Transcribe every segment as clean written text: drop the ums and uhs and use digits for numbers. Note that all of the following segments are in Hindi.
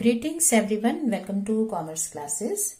Greetings everyone, welcome to Commerce classes,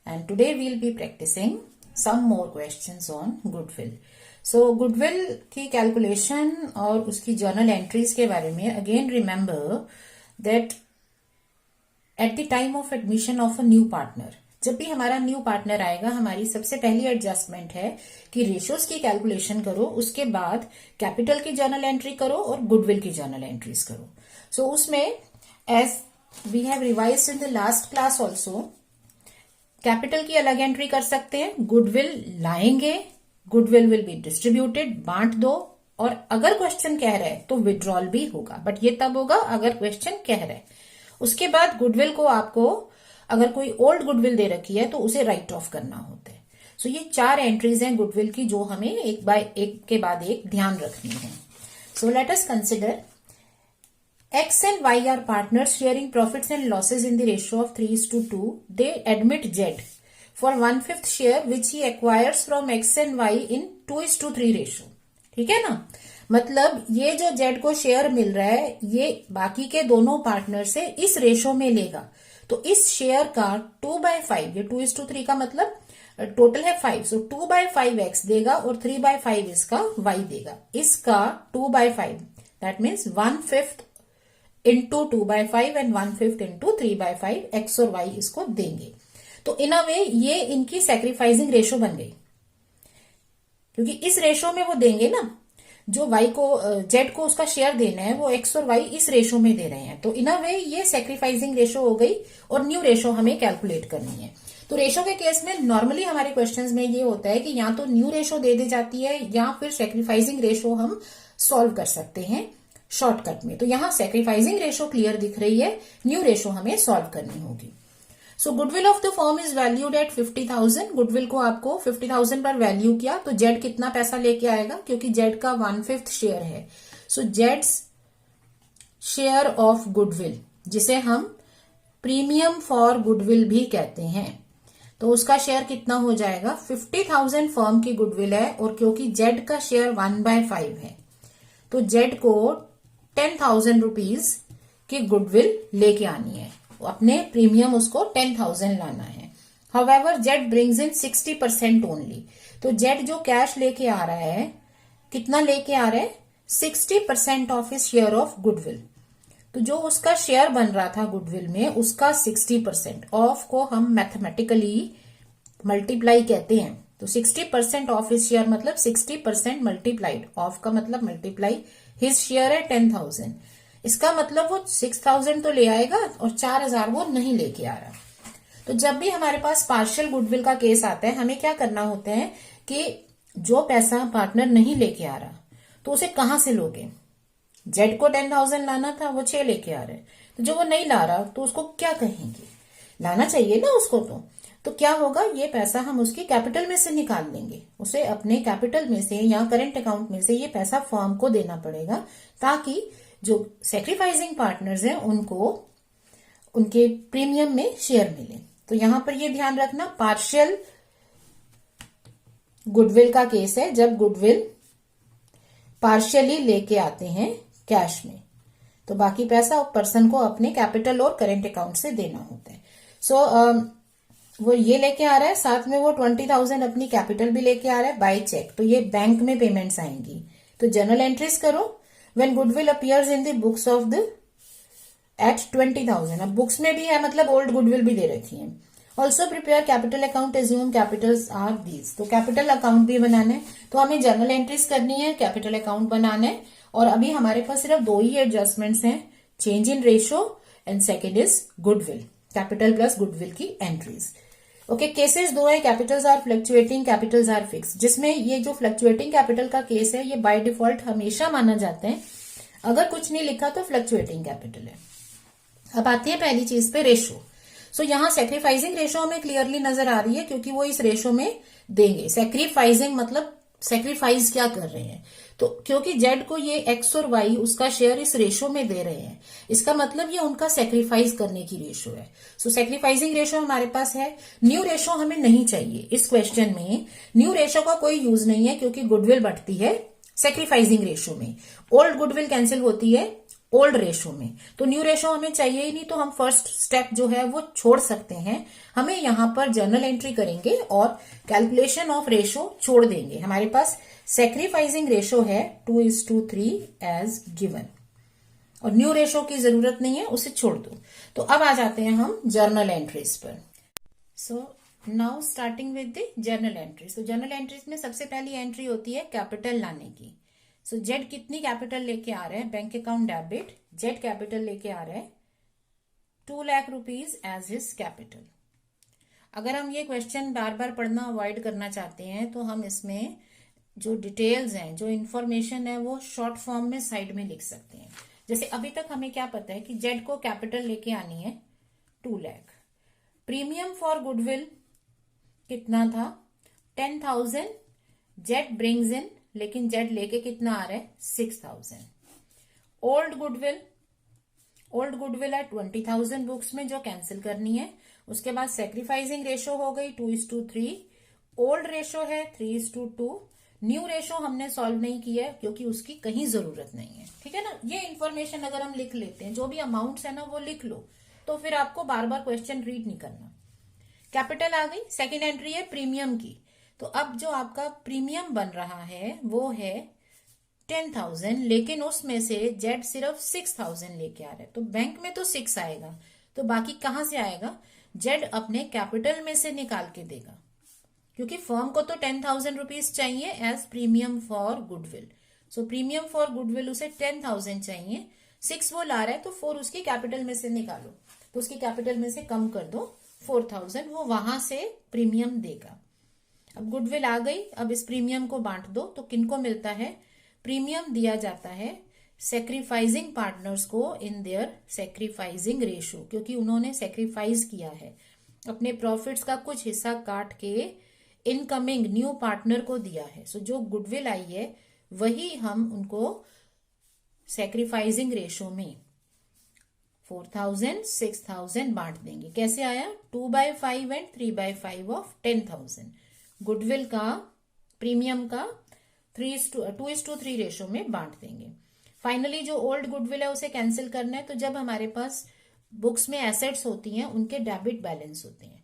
and today we'll be practicing some more questions on goodwill. So goodwill की calculation और उसकी journal entries के बारे में again remember that at the time of admission of a new partner, जब भी हमारा न्यू पार्टनर आएगा हमारी सबसे पहली एडजस्टमेंट है कि रेशियोज की कैलकुलेशन करो, उसके बाद कैपिटल की जर्नल एंट्री करो और गुडविल की जर्नल एंट्रीज करो. सो उसमें as we have revised in the last class also, capital की अलग एंट्री कर सकते हैं, गुडविल लाएंगे, गुडविल विल बी डिस्ट्रीब्यूटेड, बांट दो, और अगर क्वेश्चन कह रहा है तो विड्रॉल भी होगा, बट ये तब होगा अगर क्वेश्चन कह रहा है. उसके बाद गुडविल को आपको अगर कोई ओल्ड गुडविल दे रखी है तो उसे राइट ऑफ करना होता है. सो ये 4 एंट्रीज हैं गुडविल की जो हमें एक बाय एक के बाद एक ध्यान रखनी है. So let us consider X and Y are partners sharing profits and losses in the ratio of 3:2. They admit Z for 1/5 share which he acquires from X and Y in 2:3 ratio. ठीक है ना, मतलब ये जो Z को शेयर मिल रहा है ये बाकी के दोनों पार्टनर से इस रेशो में लेगा. तो इस शेयर का 2/5, ये 2:3 का मतलब टोटल है 5, सो 2/5 X देगा और 3/5 इसका Y देगा. इसका 2/5 that means 1/5 into 2/5 and 1/5 into 3/5 X और Y इसको देंगे. तो इन अ वे ये इनकी सैक्रिफाइसिंग रेशो बन गई, क्योंकि इस रेशो में वो देंगे ना, जो Y को Z को उसका शेयर देना है वो X और Y इस रेशो में दे रहे हैं. तो इन अ वे ये सैक्रिफाइसिंग रेशो हो गई और न्यू रेशो हमें कैलकुलेट करनी है. तो रेशो के केस में नॉर्मली हमारे क्वेश्चंस में ये होता है कि या तो न्यू रेशो दे दी जाती है या फिर सैक्रिफाइसिंग रेशो हम सॉल्व कर सकते हैं शॉर्टकट में. तो यहां सैक्रिफाइसिंग रेशो क्लियर दिख रही है, न्यू रेशो हमें सॉल्व करनी होगी. So goodwill of the firm is valued at 50,000. Goodwill को आपको 50,000 पर वैल्यू किया तो जेड कितना पैसा लेके आएगा, क्योंकि जेड का 1/5 शेयर है. सो जेड्स शेयर ऑफ गुडविल, जिसे हम प्रीमियम फॉर गुडविल भी कहते हैं, तो उसका शेयर कितना हो जाएगा. 50,000 फर्म की गुडविल है और क्योंकि जेड का शेयर 1/5 है तो जेड को 10,000 रुपीज की गुडविल लेके आनी है, अपने प्रीमियम उसको 10,000 लाना है. However Z brings in 60% only. तो जेड जो कैश लेके आ रहा है, कितना लेके आ रहा है, 60% of his share of goodwill. तो जो उसका शेयर बन रहा था गुडविल में उसका 60% ऑफ को हम मैथमेटिकली मल्टीप्लाई कहते हैं. तो 60% ऑफ हिज शेयर मतलब 60% मल्टीप्लाइड, ऑफ का मतलब मल्टीप्लाई, हिज शेयर है 10,000, इसका मतलब वो 6,000 तो ले आएगा और 4,000 वो नहीं लेके आ रहा. तो जब भी हमारे पास पार्शियल गुडविल का केस आता है हमें क्या करना होता है कि जो पैसा पार्टनर नहीं लेके आ रहा तो उसे कहां से लोगे. जेड को 10,000 लाना था, वो 6 लेके आ रहे, तो जो वो नहीं ला रहा तो उसको क्या कहेंगे, लाना चाहिए ना उसको. तो क्या होगा, ये पैसा हम उसकी कैपिटल में से निकाल लेंगे, उसे अपने कैपिटल में से या करंट अकाउंट में से ये पैसा फर्म को देना पड़ेगा, ताकि जो सैक्रिफाइसिंग पार्टनर्स हैं उनको उनके प्रीमियम में शेयर मिले. तो यहां पर ये ध्यान रखना, पार्शियल गुडविल का केस है जब गुडविल पार्शियली लेके आते हैं कैश में, तो बाकी पैसा पर्सन को अपने कैपिटल और करंट अकाउंट से देना होता है. सो वो ये लेके आ रहा है, साथ में वो 20,000 अपनी कैपिटल भी लेके आ रहा है बाय चेक, तो ये बैंक में पेमेंट्स आएंगी. तो जर्नल एंट्रीज करो, when goodwill appears in the books of the at 20,000. अब बुक्स में भी है मतलब ओल्ड गुडविल भी दे रखी है. Also prepare capital account, assume capitals are these. तो कैपिटल अकाउंट भी बनाना है, तो हमें जर्नल एंट्रीज करनी है, कैपिटल अकाउंट बनाना है. और अभी हमारे पास सिर्फ 2 ही एडजस्टमेंट्स हैं, change in ratio and second is goodwill, capital plus goodwill की एंट्रीज. ओके, केसेस 2 है, capitals are fluctuating, capitals are fixed. जिसमें ये जो फ्लक्चुएटिंग कैपिटल का केस है ये बाय डिफॉल्ट हमेशा माना जाता है, अगर कुछ नहीं लिखा तो फ्लक्चुएटिंग कैपिटल है. अब आते हैं पहली चीज पे, रेशो. सो यहां सैक्रिफाइसिंग रेशो हमें क्लियरली नजर आ रही है क्योंकि वो इस रेशो में देंगे. सैक्रिफाइसिंग मतलब सैक्रिफाइस क्या कर रहे हैं, तो क्योंकि जेड को ये एक्स और वाई उसका शेयर इस रेशो में दे रहे हैं, इसका मतलब ये उनका सैक्रिफाइस करने की रेशो है. सो सैक्रिफाइसिंग रेशो हमारे पास है. न्यू रेशो हमें नहीं चाहिए इस क्वेश्चन में, न्यू रेशो का कोई यूज नहीं है क्योंकि गुडविल बढ़ती है सैक्रिफाइसिंग रेशो में. ओल्ड गुडविल कैंसिल होती है ओल्ड रेशो में। तो न्यू रेशो हमें चाहिए ही नहीं, तो हम फर्स्ट स्टेप जो है वो छोड़ सकते हैं। हमें यहां पर जर्नल एंट्री करेंगे और कैलकुलेशन ऑफ रेशो छोड़ देंगे। हमारे पास सेक्रीफाइसिंग रेशो है 2:3 एज गिवन, और न्यू रेशो की जरूरत नहीं है, उसे छोड़ दो। तो अब आ जाते हैं हम जर्नल एंट्रीज पर। So now starting with the journal entries. तो जर्नल एंट्रीज में सबसे पहली एंट्री होती है कैपिटल लाने की। सो जेड कितनी कैपिटल लेके आ रहे हैं, bank account debit, Z capital लेके आ रहे हैं 2 lakh rupees as his capital. अगर हम ये क्वेश्चन बार बार पढ़ना अवॉइड करना चाहते हैं तो हम इसमें जो डिटेल्स हैं, जो इन्फॉर्मेशन है, वो शॉर्ट फॉर्म में साइड में लिख सकते हैं। जैसे अभी तक हमें क्या पता है कि जेड को कैपिटल लेके आनी है 2 लाख। प्रीमियम फॉर गुडविल कितना था 10,000, जेड ब्रिंग्स इन, लेकिन जेड लेके कितना आ रहा है 6,000। ओल्ड गुडविल है 20,000 बुक्स में, जो कैंसिल करनी है। उसके बाद सेक्रीफाइसिंग रेशो हो गई 2:3, ओल्ड रेशो है 3:2। न्यू रेशो हमने सॉल्व नहीं किया है क्योंकि उसकी कहीं जरूरत नहीं है, ठीक है ना। ये इन्फॉर्मेशन अगर हम लिख लेते हैं, जो भी अमाउंट्स है ना वो लिख लो, तो फिर आपको बार बार क्वेश्चन रीड नहीं करना। कैपिटल आ गई। सेकेंड एंट्री है प्रीमियम की। तो अब जो आपका प्रीमियम बन रहा है वो है 10,000, लेकिन उसमें से जेड सिर्फ 6,000 लेके आ रहा है, तो बैंक में तो 6 आएगा, तो बाकी कहां से आएगा, जेड अपने कैपिटल में से निकाल के देगा, क्योंकि फर्म को तो 10,000 रुपीज चाहिए as premium for goodwill. So premium for goodwill उसे 10,000 चाहिए, 6 वो ला रहा है, तो 4 उसकी कैपिटल में से निकालो, तो उसकी कैपिटल में से कम कर दो 4,000, वो वहां से प्रीमियम देगा। अब गुडविल आ गई, अब इस प्रीमियम को बांट दो, तो किनको मिलता है, प्रीमियम दिया जाता है सेक्रीफाइसिंग पार्टनर्स को इन देयर सेक्रीफाइसिंग रेशो, क्योंकि उन्होंने सेक्रीफाइस किया है, अपने प्रॉफिट्स का कुछ हिस्सा काट के इनकमिंग न्यू पार्टनर को दिया है। सो जो गुडविल आई है वही हम उनको सेक्रीफाइसिंग रेशो में 4,000 6,000 बांट देंगे। कैसे आया, 2/5 एंड 3/5 ऑफ 10,000। गुडविल का प्रीमियम का 2:3 रेशो में बांट देंगे। फाइनली जो ओल्ड गुडविल है उसे कैंसिल करना है, तो जब हमारे पास बुक्स में एसेट्स होती हैं उनके डेबिट बैलेंस होते हैं।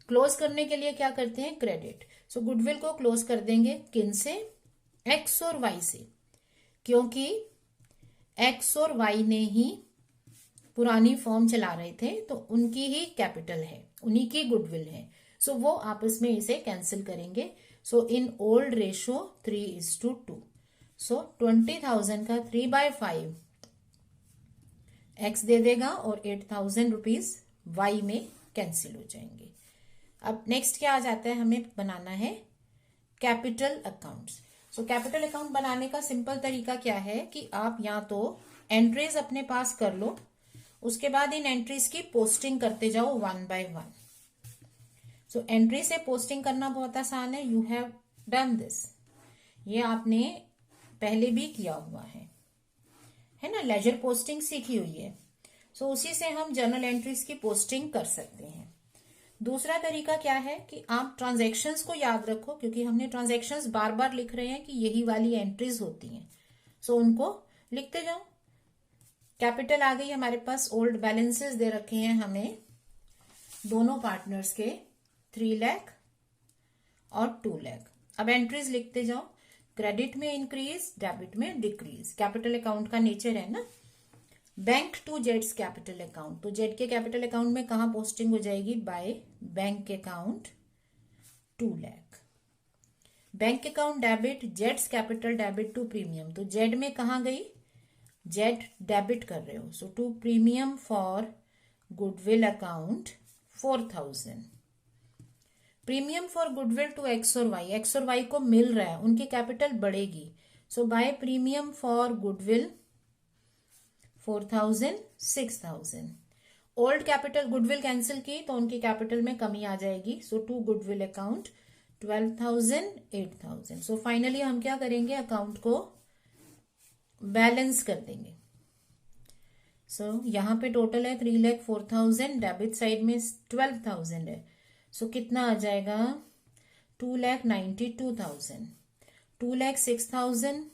क्लोज करने के लिए क्या करते हैं, क्रेडिट। सो गुडविल को क्लोज कर देंगे किन से, एक्स और वाई से, क्योंकि एक्स और वाई ने ही पुरानी फर्म चला रहे थे, तो उनकी ही कैपिटल है, उन्हीं की गुडविल है। सो वो आपस में इसे कैंसिल करेंगे। सो इन ओल्ड रेशो 3:2। सो 20,000 का 3/5 एक्स दे देगा और 8,000 रुपीज वाई में कैंसिल हो जाएंगे। अब नेक्स्ट क्या आ जाता है, हमें बनाना है capital accounts. So capital account बनाने का सिंपल तरीका क्या है कि आप या तो एंट्रीज अपने पास कर लो, उसके बाद इन एंट्रीज की पोस्टिंग करते जाओ 1 by 1। सो एंट्री से पोस्टिंग करना बहुत आसान है, यू हैव डन दिस, ये आपने पहले भी किया हुआ है ना, लेजर पोस्टिंग सीखी हुई है। सो उसी से हम जर्नल एंट्रीज की पोस्टिंग कर सकते हैं। दूसरा तरीका क्या है कि आप ट्रांजैक्शंस को याद रखो, क्योंकि हमने ट्रांजैक्शंस बार बार लिख रहे हैं कि यही वाली एंट्रीज होती हैं। सो उनको लिखते जाओ। कैपिटल आ गई हमारे पास, ओल्ड बैलेंसेस दे रखे हैं हमें दोनों पार्टनर्स के 3 लाख और 2 लाख। अब एंट्रीज लिखते जाओ, क्रेडिट में इंक्रीज, डेबिट में डिक्रीज, कैपिटल अकाउंट का नेचर है ना। बैंक टू जेड्स कैपिटल अकाउंट, तो जेड के कैपिटल अकाउंट में कहां पोस्टिंग हो जाएगी, by bank account 2 lakh. Bank account debit, जेड्स कैपिटल डेबिट टू प्रीमियम, तो जेड में कहां गई, जेड डेबिट कर रहे हो, so to premium for goodwill account 4,000। Premium for goodwill to X और वाई, एक्स और वाई को मिल रहा है, उनकी कैपिटल बढ़ेगी, so by premium for goodwill 4,000 6,000। Old capital goodwill cancel की तो उनकी कैपिटल में कमी आ जाएगी, so to goodwill account 12,000 8,000। So finally हम क्या करेंगे, अकाउंट को बैलेंस कर देंगे। सो यहां पे टोटल है 3,04,000, डेबिट साइड में 12,000 है, सो कितना आ जाएगा 2,92,000। 2,06,000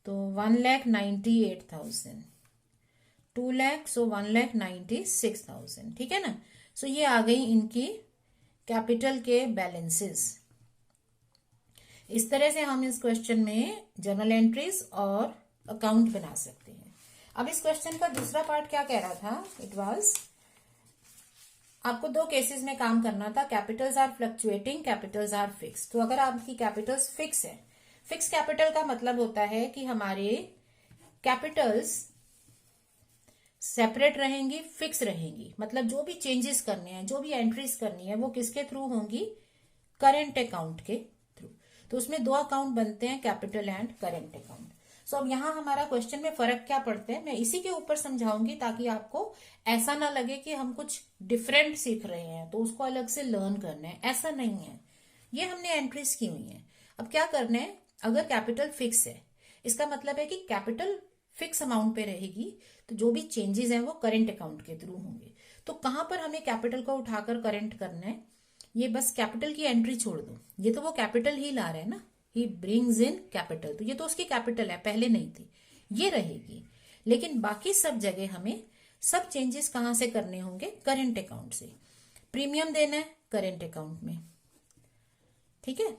तो 1,98,000, 2 लाख, सो 1,96,000, ठीक है ना। सो ये आ गई इनकी कैपिटल के बैलेंसेस। इस तरह से हम इस क्वेश्चन में जर्नल एंट्रीज और अकाउंट बना सकते हैं। अब इस क्वेश्चन का दूसरा पार्ट क्या कह रहा था, इट वाज आपको दो केसेस में काम करना था, capitals are fluctuating, capitals are fixed. तो अगर आपकी कैपिटल्स फिक्स है, फिक्स कैपिटल का मतलब होता है कि हमारे कैपिटल्स सेपरेट रहेंगी, फिक्स रहेंगी, मतलब जो भी चेंजेस करने हैं, जो भी एंट्रीज करनी है, वो किसके थ्रू होंगी, करेंट अकाउंट के थ्रू। तो उसमें दो अकाउंट बनते हैं, कैपिटल एंड करेंट अकाउंट। सो अब यहां हमारा क्वेश्चन में फर्क क्या पड़ता है, मैं इसी के ऊपर समझाऊंगी ताकि आपको ऐसा ना लगे कि हम कुछ डिफरेंट सीख रहे हैं तो उसको अलग से लर्न करना है, ऐसा नहीं है। ये हमने एंट्रीज की हुई है। अब क्या करना है, अगर कैपिटल फिक्स है, इसका मतलब है कि कैपिटल फिक्स अमाउंट पे रहेगी, तो जो भी चेंजेस हैं वो करेंट अकाउंट के थ्रू होंगे। तो कहां पर हमें कैपिटल को उठाकर करेंट करना है, ये बस कैपिटल की एंट्री छोड़ दो, ये तो वो कैपिटल ही ला रहा है ना, ही ब्रिंग्स इन कैपिटल, तो ये तो उसकी कैपिटल है, पहले नहीं थी, ये रहेगी। लेकिन बाकी सब जगह हमें सब चेंजेस कहां से करने होंगे, करेंट अकाउंट से। प्रीमियम देना है करेंट अकाउंट में, ठीक है।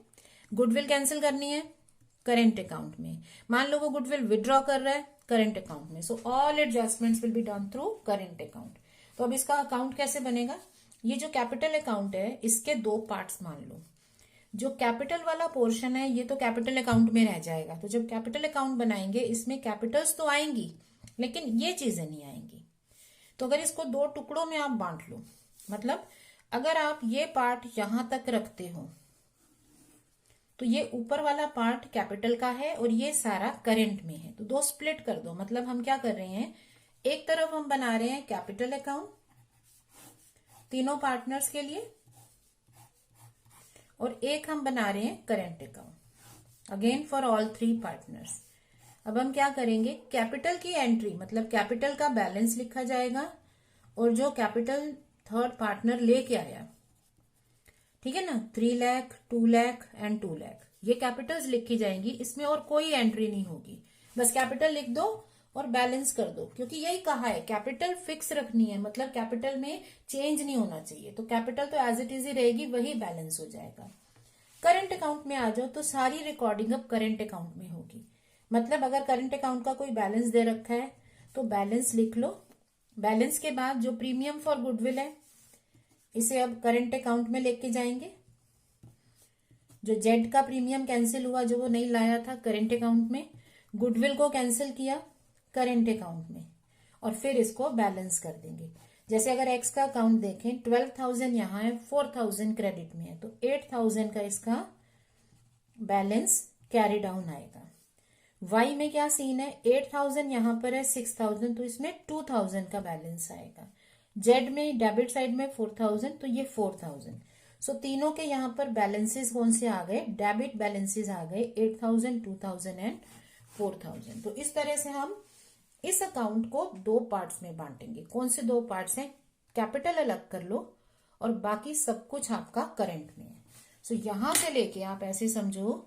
गुडविल कैंसिल करनी है करेंट अकाउंट में। मान लो वो गुडविल विड्रॉ कर रहा है करेंट अकाउंट में। So all adjustments will be done through current account. तो अब इसका अकाउंट कैसे बनेगा, ये जो कैपिटल अकाउंट है इसके दो पार्ट्स मान लो। जो कैपिटल वाला पोर्शन है ये तो कैपिटल अकाउंट में रह जाएगा। तो जब कैपिटल अकाउंट बनाएंगे इसमें कैपिटल्स तो आएंगी लेकिन ये चीजें नहीं आएंगी। तो अगर इसको दो टुकड़ों में आप बांट लो, मतलब अगर आप ये पार्ट यहां तक रखते हो तो ये ऊपर वाला पार्ट कैपिटल का है और ये सारा करेंट में है, तो दो स्प्लिट कर दो। मतलब हम क्या कर रहे हैं, एक तरफ हम बना रहे हैं कैपिटल अकाउंट तीनों पार्टनर्स के लिए और एक हम बना रहे हैं current account again for all three partners. अब हम क्या करेंगे, कैपिटल की एंट्री मतलब कैपिटल का बैलेंस लिखा जाएगा और जो कैपिटल थर्ड पार्टनर लेके आया, ठीक है ना, 3 लाख, 2 लाख एंड 2 लाख, ये कैपिटल्स लिखी जाएंगी, इसमें और कोई एंट्री नहीं होगी, बस कैपिटल लिख दो और बैलेंस कर दो। क्योंकि यही कहा है कैपिटल फिक्स रखनी है, मतलब कैपिटल में चेंज नहीं होना चाहिए, तो कैपिटल तो एज इट इज ही रहेगी, वही बैलेंस हो जाएगा। करंट अकाउंट में आ जाओ तो सारी रिकॉर्डिंग अब करंट अकाउंट में होगी। मतलब अगर करंट अकाउंट का कोई बैलेंस दे रखा है तो बैलेंस लिख लो, बैलेंस के बाद जो प्रीमियम फॉर गुडविल है इसे अब करंट अकाउंट में लेके जाएंगे। जो जेड का प्रीमियम कैंसिल हुआ, जो वो नहीं लाया था, करंट अकाउंट में, गुडविल को कैंसिल किया करंट अकाउंट में, और फिर इसको बैलेंस कर देंगे। जैसे अगर एक्स का अकाउंट देखें, 12,000 यहां है, 4,000 क्रेडिट में है, तो 8,000 का इसका बैलेंस कैरी डाउन आएगा। वाई में क्या सीन है, 8,000 यहां पर है, 6,000, तो इसमें 2,000 का बैलेंस आएगा। जेड में डेबिट साइड में 4,000, तो ये 4,000। सो तीनों के यहां पर बैलेंसेस कौन से आ गए, डेबिट बैलेंसेस आ गए, 8,000, 2,000 एंड 4,000। तो इस तरह से हम इस अकाउंट को दो पार्ट्स में बांटेंगे। कौन से दो पार्ट्स हैं, कैपिटल अलग कर लो और बाकी सब कुछ आपका करंट में है। सो यहां से लेके आप ऐसे समझो,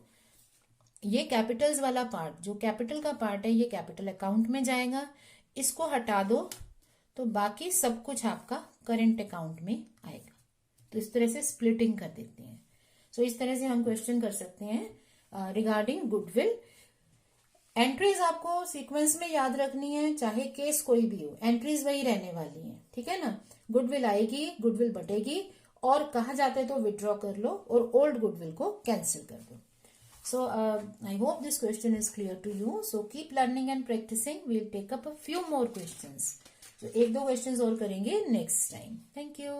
ये कैपिटल्स वाला पार्ट, जो कैपिटल का पार्ट है, ये कैपिटल अकाउंट में जाएगा, इसको हटा दो तो बाकी सब कुछ आपका करंट अकाउंट में आएगा। तो इस तरह से स्प्लिटिंग कर देते हैं। सो इस तरह से हम क्वेश्चन कर सकते हैं रिगार्डिंग गुडविल। एंट्रीज आपको सीक्वेंस में याद रखनी है, चाहे केस कोई भी हो, एंट्रीज वही रहने वाली हैं, ठीक है ना। गुडविल आएगी, गुडविल बटेगी, और कहा जाता है तो विड्रॉ कर लो और ओल्ड गुडविल को कैंसिल कर दो। So I hope this question is clear to you. So keep learning and practicing. We'll take up a few more questions. So एक दो questions और करेंगे next time. Thank you.